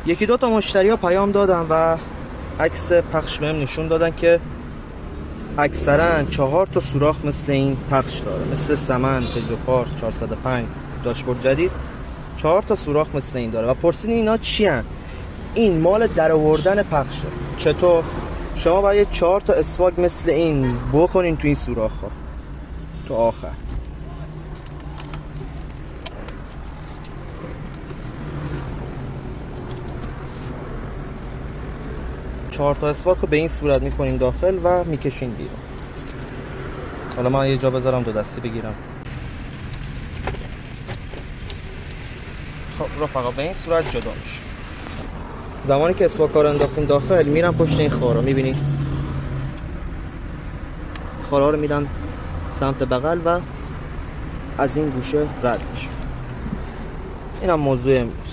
یکی دو تا مشتری ها پیام دادن و عکس پخش بهم نشون دادن که اکثرا 4 تا سوراخ مثل این پخش داره، مثل سمن، پژو 405 داشبورد جدید 4 تا سوراخ مثل این داره و پرسیدین اینا چی هن؟ این مال در آوردن پخشه. چطور؟ شما باید 4 تا اسواگ مثل این بکنین تو این سوراخ ها تو آخر. چهار تا اسواگ رو به این صورت میکنین داخل و میکشین بیرون. حالا من یه جا بذارم دو دستی بگیرم. خب رفقا به این صورت جدا میشه. زمانی که اسواگ رو انداختیم داخل میرن پشت این خارا، میبینید خارا رو میدن سمت بغل و از این گوشه رد میشه. این هم موضوع امروز.